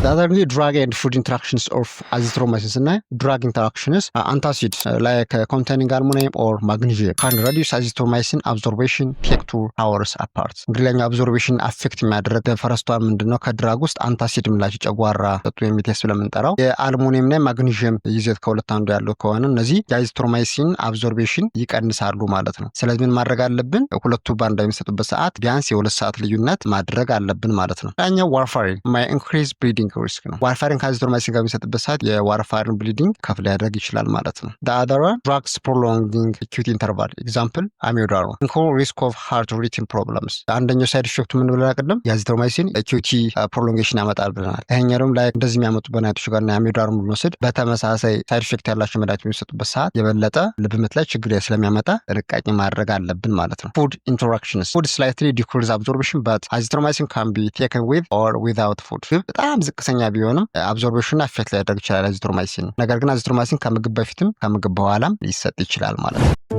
The other drug and food interactions of azithromycin እና drug interactions antacid like containing ammonium or magnesium can reduce azithromycin absorption take 2 hours apart. እንግዲህ absorption affect የሚያደርግ ፈረስቷ ምንድነው ከድራግ ውስጥ አንታሲድ ምላጭ ጨጓራ ጠጡ የሚተስ ስለምንጠራው የአልሙኒየም እና ማግኒዥየም ይዘት ከሁለት አንዱ ያለው ከሆነ እነዚህ የአዚትሮማይሲን አብዞርቤሽን ይቀንሳሉ ማለት ነው። ስለዚህ ምን ማድረግ አለብን? ሁለቱ ባንድ የሚሰጡበት ሰዓት ቢያንስ የ2 ሰዓት ልዩነት ማድረግ አለብን ማለት ነው። ዳኛው ዋርፋሪን my increase bleeding risk ነው። ዋርፋሪን ከአዚትሮማይሲን ጋር የሚሰጥበት ሰዓት የዋርፋሪን ብሊዲንግ ከፍ ሊያደርግ ይችላል ማለት ነው። the other one drugs prolonging acute interval example amiodarone increase risk of heart rhythm problems አንደኛው ሳይድ ኢፌክቱ ምን ብለናል ቀደም የአዚትሮማይሲን acute prolongation ያመጣል ብለናል። ይሄኛውም ላይ እንደዚህ የሚያመጡ በናይትሮች ጋር እና አሚዮዳሮን ብንወስድ በተመሳሳይ ሳይድ ኢፌክት ያላቸው መድኃኒት የሚሰጡበት ሰዓት የበለጠ ልብ ምት ላይ ችግር ስለሚያመጣ ጥንቃቄ ማድረግ አለብን ማለት ነው። food interactions food slightly decrease absorption but azithromycin can be taken with or without food በጣም ዝቅተኛ ቢሆንም አብዞርቤሽን አፌክት ሊያደርግ ይችላል አዚትሮማይሲን። ነገር ግን አዚትሮማይሲን ከምግብ በፊትም ከምግብ በኋላም ሊሰጥ ይችላል ማለት ነው።